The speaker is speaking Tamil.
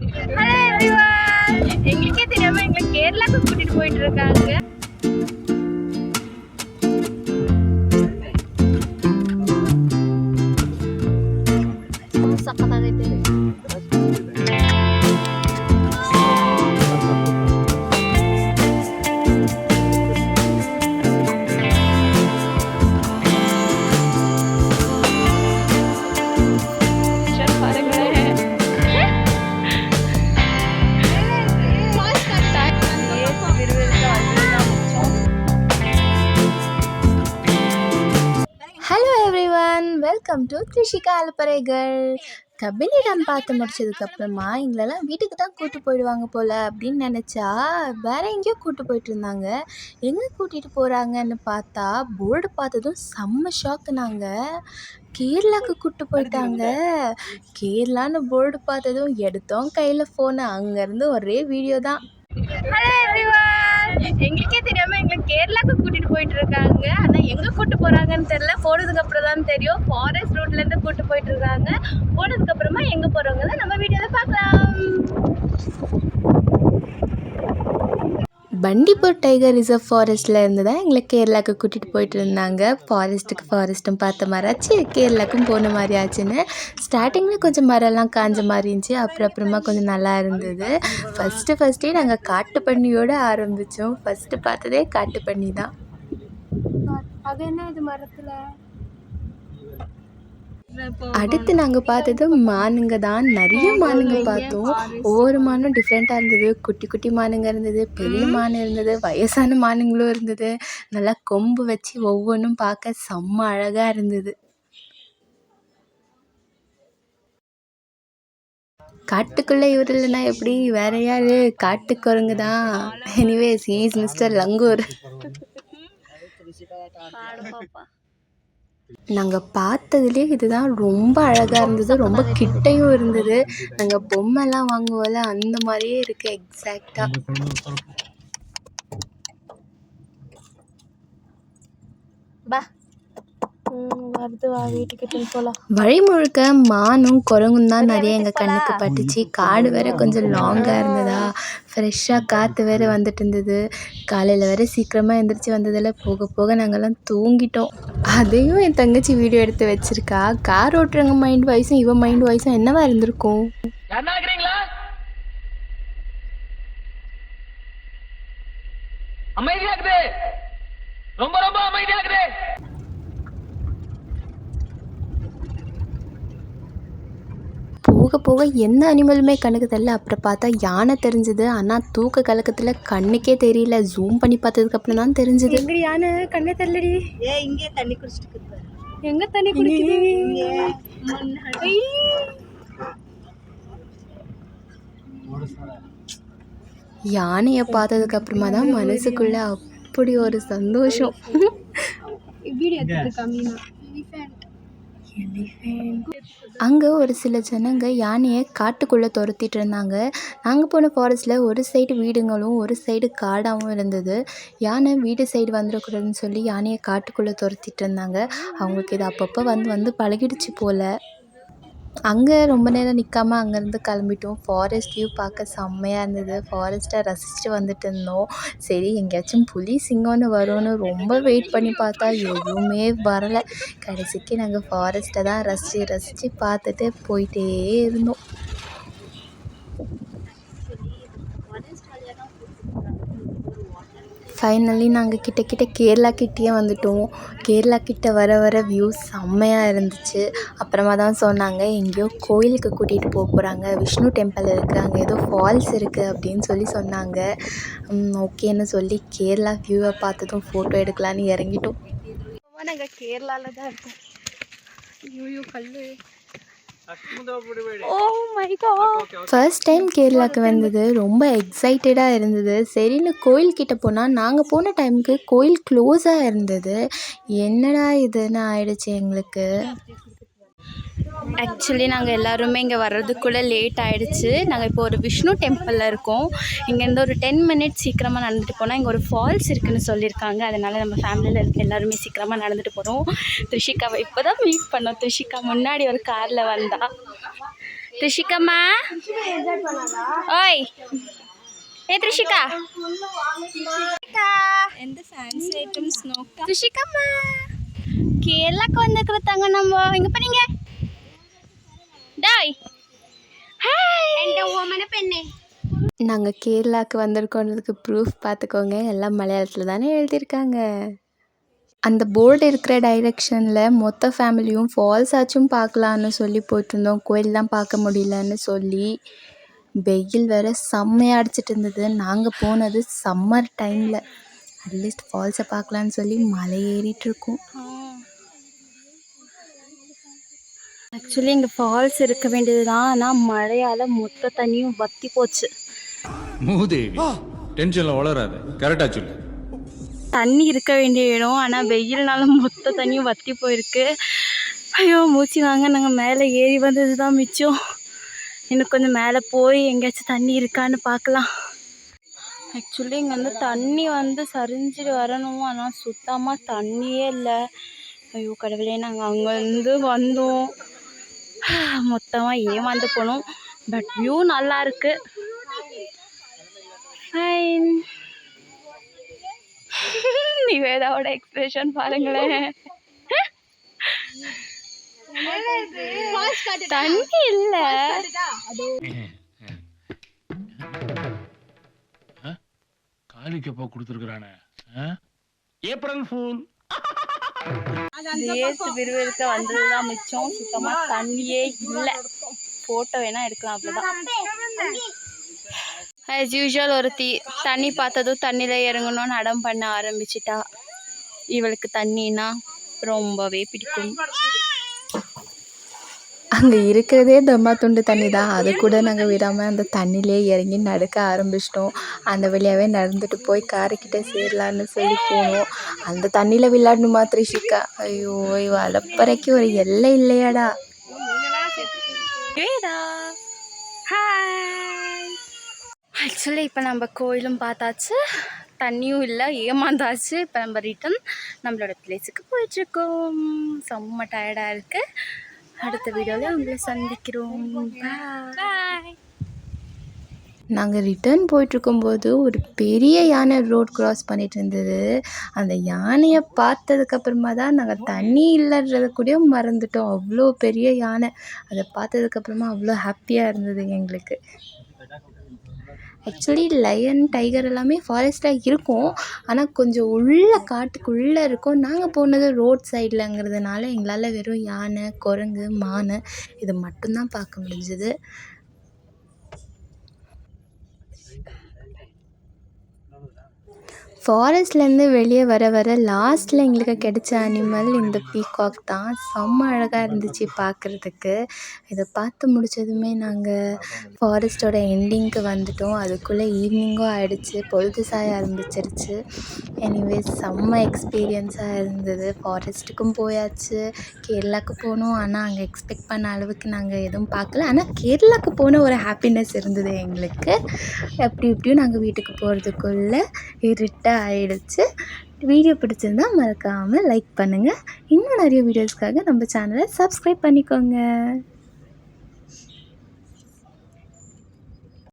ஹலோ எவ்ரிவன், எங்களுக்கே தெரியாம எங்களை கேரளாக்கு கூட்டிட்டு போயிட்டு இருக்காங்க. Hello everyone, welcome to Thrishika அலப்பறைகள். கபினி டாம் பார்த்து முடிச்சதுக்கப்புறமா எங்களெல்லாம் வீட்டுக்கு தான் கூப்பிட்டு போயிடுவாங்க போல் அப்படின்னு நினச்சா வேற எங்கேயோ கூப்பிட்டு போயிட்டு இருந்தாங்க. எங்கே கூட்டிகிட்டு போகிறாங்கன்னு பார்த்தா போர்டு பார்த்ததும் செம்ம ஷாக்கு. நாங்கள் கேரளாவுக்கு கூப்பிட்டு போயிட்டாங்க. கேரளான்னு போர்டு பார்த்ததும் எடுத்தோம் கையில் ஃபோனு, அங்கேருந்து ஒரே வீடியோ தான். ஹலோ எவ்ரிவன், எங்களுக்கே தெரியாம எங்களை கேரளாக்கு கூட்டிட்டு போயிட்டு இருக்காங்க. ஆனா எங்க கூட்டு போறாங்கன்னு தெரியல. போனதுக்கு அப்புறம் தான் தெரியும். ஃபாரஸ்ட் ரூட்ல இருந்து கூட்டு போயிட்டு இருக்காங்க. போனதுக்கு அப்புறமா எங்க போறவங்க தான் நம்ம வீடியோல பார்க்கலாம். பண்டிப்பூர் டைகர் ரிசர்வ் ஃபாரஸ்ட்டில் இருந்து தான் எங்களை கேரளாவுக்கு கூட்டிகிட்டு போயிட்டு இருந்தாங்க. ஃபாரஸ்ட்டும் பார்த்த மாதிரி ஆச்சு, கேரளாவுக்கும் போன மாதிரி ஆச்சுன்னு. ஸ்டார்டிங்கில் கொஞ்சம் மரம்லாம் காஞ்ச மாதிரி இருந்துச்சு, அப்புறமா கொஞ்சம் நல்லா இருந்தது. ஃபஸ்ட்டே நாங்கள் காட்டு பண்ணியோடு ஆரம்பித்தோம். ஃபஸ்ட்டு பார்த்ததே காட்டு பண்ணி தான். அது என்ன இது மரத்தில்? அடுத்து நாங்கள் பார்த்தது மானுங்க தான். நிறைய மானுங்க பார்த்தோம். ஒவ்வொரு மானும் டிஃப்ரெண்ட்டாக இருந்தது. குட்டி குட்டி மானுங்க இருந்தது, பெரிய மான் இருந்தது, வயசான மானுங்களும் இருந்தது. நல்லா கொம்பு வச்சு ஒவ்வொன்றும் பார்க்க செம்ம அழகாக இருந்தது. காட்டுக்குள்ளே இவர் இல்லைன்னா எப்படி, வேற யாரு? காட்டு குரங்கு தான். Anyways, he is mister langur. நாங்கள் பார்த்ததுலேயே இதுதான் ரொம்ப அழகாக இருந்தது. ரொம்ப கிட்டையும் இருந்தது. நாங்கள் பொம்மைலாம் வாங்குவோம்ல, அந்த மாதிரியே இருக்குது எக்ஸாக்டாக. வழி முழுக்க மானும் குரங்கும் தான் நிறைய எங்கள் கண்ணுக்கு பட்டுச்சு. காடு வேற கொஞ்சம் லாங்காக இருந்ததா, ஃப்ரெஷ்ஷாக காற்று வேறு வந்துட்டு இருந்தது. காலையில் வேறு சீக்கிரமாக எழுந்திரிச்சு வந்ததில் போக போக நாங்கள்லாம் தூங்கிட்டோம். அதையும் என் தங்கச்சி வீடியோ எடுத்து வச்சிருக்கா. கார் ஓட்டுறவங்க மைண்ட் வாய்ஸும் இவன் மைண்ட் வாய்ஸும் என்னவா இருந்திருக்கும்? போக போக எந்த அனிமலுமே கண்ணுக்கு தெரியல. அப்புறம் பார்த்தா யானை தெரிஞ்சுது. ஆனால் தூக்க கலக்கத்தில் கண்ணுக்கே தெரியல. ஜூம் பண்ணி பார்த்ததுக்கு அப்புறம் தான் தெரிஞ்சுது. எங்க யானை கண்ணே தெரியலடி. இங்கே தண்ணி குடிச்சிட்டு எங்க தண்ணி குடிக்குது? யானையை பார்த்ததுக்கு அப்புறமா தான் மனசுக்குள்ள அப்படி ஒரு சந்தோஷம். அங்கே ஒரு சில ஜனங்க யானையை காட்டுக்குள்ளே துரத்திட்டு இருந்தாங்க. நாங்கள் போன ஃபாரஸ்ட்டில் ஒரு சைடு வீடுங்களும் ஒரு சைடு காடாகவும் இருந்தது. யானை வீடு சைடு வந்துடக்கூடாதுன்னு சொல்லி யானையை காட்டுக்குள்ளே துரத்திட்டு இருந்தாங்க. அவங்களுக்கு இது அப்பப்போ வந்து பழகிடுச்சு போல். அங்கே ரொம்ப நேரம் நிற்காமல் அங்கேருந்து கிளம்பிட்டோம். ஃபாரஸ்ட் வியூ பார்க்க செம்மையாக இருந்தது. ஃபாரஸ்ட்டை ரசிச்சுட்டு வந்துட்டு இருந்தோம். சரி எங்கேயாச்சும் புலி சிங்கம்னு வரும்னு ரொம்ப வெயிட் பண்ணி பார்த்தா எதுவுமே வரலை. கடைசிக்கு நாங்கள் ஃபாரஸ்ட்டை தான் ரசித்து பார்த்துட்டு போயிட்டே இருந்தோம். ஃபைனலி நாங்கள் கிட்ட கேரளா கிட்டேயே வந்துட்டோம். கேரளா கிட்ட வர வியூ செம்மையாக இருந்துச்சு. அப்புறமா தான் சொன்னாங்க எங்கேயோ கோயிலுக்கு கூட்டிகிட்டு போகிறாங்க, விஷ்ணு டெம்பிள் இருக்குது, அங்கே ஏதோ ஃபால்ஸ் இருக்குது அப்படின்னு சொன்னாங்க. ஓகேன்னு சொல்லி கேரளா வியூவை பார்த்ததும் ஃபோட்டோ எடுக்கலான்னு இறங்கிட்டோம். நாங்கள் கேரளாவில் தான் இருக்கோம். ஐயோ கல்லு. ஃபர்ஸ்ட் டைம் கேரளாவுக்கு வந்தது ரொம்ப எக்ஸைட்டடாக இருந்தது. சரின்னு கோயில்கிட்ட போனால் நாங்கள் போன டைமுக்கு கோயில் க்ளோஸாக இருந்தது. என்னடா இதுன்னு ஆயிடுச்சு எங்களுக்கு. ஆக்சுவலி நாங்கள் எல்லாருமே இங்கே வர்றதுக்குள்ளே லேட் ஆகிடுச்சு. நாங்கள் இப்போ ஒரு விஷ்ணு டெம்பிளில் இருக்கோம். இங்கேருந்து ஒரு 10 மினிட்ஸ் சீக்கிரமாக நடந்துட்டு போனால் இங்கே ஒரு ஃபால்ஸ் இருக்குதுன்னு சொல்லியிருக்காங்க. அதனால் நம்ம ஃபேமிலியில் இருக்க எல்லாருமே சீக்கிரமாக நடந்துட்டு போகிறோம். த்ரிஷிகாவை இப்போ தான் மீட் பண்ணோம். த்ரிஷிகா முன்னாடி ஒரு காரில் வந்தா. த்ரிஷிகம்மா ஓய் ஏ த்ரிஷிகா எந்த ஃபேன்சி ஐட்டம்ஸ் நோக்கா த்ரிஷிகம்மா கேரளாக்கு வந்துருக்குறதாங்க நம்ம இங்க பண்ணீங்க டாய் ஹாய் എൻ്റെ ഓമന പെണ്ണെ நாங்கள் கேரளாவுக்கு வந்திருக்கோன்றதுக்கு ப்ரூஃப் பார்த்துக்கோங்க, எல்லாம் மலையாளத்தில் தானே எழுதியிருக்காங்க. அந்த போர்டு இருக்கிற டைரெக்ஷனில் மொத்த ஃபேமிலியும் ஃபால்ஸ் ஆச்சும் பார்க்கலான்னு சொல்லி போயிட்டுருந்தோம். கோயிலெலாம் பார்க்க முடியலன்னு சொல்லி வெயில் வேறு செம்மையாக அடிச்சிட்டு இருந்தது. நாங்கள் போனது சம்மர் டைமில். அட்லீஸ்ட் ஃபால்ஸை பார்க்கலான்னு சொல்லி மலை ஏறிட்டுருக்கோம். ஆக்சுவலி இங்கே ஃபால்ஸ் இருக்க வேண்டியது தான், ஆனால் மழையால் மொத்த தண்ணியும் வற்றி போச்சு. மூதேவி டென்ஷன்ல வளராத, கரெக்டா சொல்லு. தண்ணி இருக்க வேண்டிய இடம், ஆனால் வெயில்னால மொத்த தண்ணியும் வற்றி போயிருக்கு. ஐயோ மூச்சு வாங்க, நாங்கள் மேலே ஏறி வந்தது தான் மிச்சம். இன்னும் கொஞ்சம் மேலே போய் எங்கேயாச்சும் தண்ணி இருக்கான்னு பார்க்கலாம். ஆக்சுவலி இங்கே வந்து தண்ணி வந்து சரிஞ்சிட்டு வரணும், ஆனால் சுத்தமாக தண்ணியே இல்லை. ஐயோ கடவுளே, நாங்கள் அங்கேருந்து வந்தோம், மொத்தமாக ஏமாந்து போனோம். பட் வியூ நல்லா இருக்கு. ஃபைன். நிவேதாவோட எக்ஸ்பிரஷன் பாருங்களேன். தண்ணி இல்ல, காலிக்கப்பா கொடுத்துருக்கானே ஏப்ரல் ஃபூல். வேஸ்ட் விறுவிறுக்க வந்ததுதான் மிச்சம். சுத்தமா தண்ணியே இல்லை. போட்டோ வேணா எடுக்கலாம், அவ்வளோதான். ஆஸ் யூஷுவல் ஒரு தண்ணி பார்த்ததும் தண்ணியில் இறங்கணும்னு அடம் பண்ண ஆரம்பிச்சிட்டா. இவளுக்கு தண்ணின்னா ரொம்பவே பிடிக்கும். அங்கே இருக்கிறதே தம்மா துண்டு தண்ணி தான். அது கூட நாங்கள் விடாமல் அந்த தண்ணியிலே இறங்கி நடக்க ஆரம்பிச்சிட்டோம். அந்த வழியாகவே நடந்துட்டு போய் காரைக்கிட்ட சேரலான்னு சொல்லி போனோம். அந்த தண்ணியில் விளையாடணுமா த்ரிஷிகா? ஐயோ அலப்பறைக்கு ஒரு எல்லை இல்லையாடா. ஆக்சுவலி இப்போ நம்ம கோயிலும் பார்த்தாச்சு, தண்ணியும் இல்லை, ஏமாந்தாச்சு. இப்போ நம்ம ரிட்டன் நம்மளோட பிளேஸுக்கு போயிட்டுருக்கோம். செம்ம டயர்டாக இருக்குது. அடுத்த வீடியோவில் உங்களை சந்திக்கிறோம். பாய். நாங்கள் ரிட்டர்ன் போயிட்டுருக்கும்போது ஒரு பெரிய யானை ரோட் க்ராஸ் பண்ணிகிட்டு இருந்தது. அந்த யானையை பார்த்ததுக்கப்புறமா தான் நாங்கள் தண்ணி இல்லைன்றத கூட மறந்துட்டோம். அவ்வளோ பெரிய யானை. அதை பார்த்ததுக்கப்புறமா அவ்வளோ ஹாப்பியாக இருந்தது எங்களுக்கு. ஆக்சுவலி லயன், டைகர் எல்லாமே ஃபாரஸ்ட்டாக இருக்கும், ஆனால் கொஞ்சம் காட்டுக்குள்ளே இருக்கும். நாங்கள் போனது ரோட் சைட்லங்கிறதுனால எங்களால் வெறும் யானை, குரங்கு, மான் இது மட்டும்தான் பார்க்க முடிஞ்சுது. ஃபாரஸ்ட்லேருந்து வெளியே வர லாஸ்ட்டில் எங்களுக்கு கிடைச்ச அனிமல் இந்த பீகாக் தான். செம்ம அழகாக இருந்துச்சு பார்க்குறதுக்கு. இதை பார்த்து முடித்ததுமே நாங்கள் ஃபாரஸ்ட்டோட எண்டிங்க்கு வந்துட்டோம். அதுக்குள்ளே ஈவினிங்கும் ஆகிடுச்சு, பொழுது சாய ஆரம்பிச்சிருச்சு. எனிவேஸ் செம்ம எக்ஸ்பீரியன்ஸாக இருந்தது. ஃபாரஸ்ட்டுக்கும் போயாச்சு, கேரளாவுக்கு போனோம். ஆனால் அங்கே எக்ஸ்பெக்ட் பண்ண அளவுக்கு நாங்கள் எதுவும் பார்க்கல. ஆனால் கேரளாவுக்கு போன ஒரு ஹாப்பினஸ் இருந்தது எங்களுக்கு. எப்படியும் நாங்கள் வீட்டுக்கு போகிறதுக்குள்ளே இருட்டாக ஆயிடுச்சு. வீடியோ பிடிச்சிருந்தா மறக்காமல் லைக் பண்ணுங்கள். இன்னும் நிறைய வீடியோஸ்க்காக நம்ம சேனலை சப்ஸ்கிரைப் பண்ணிக்கோங்க.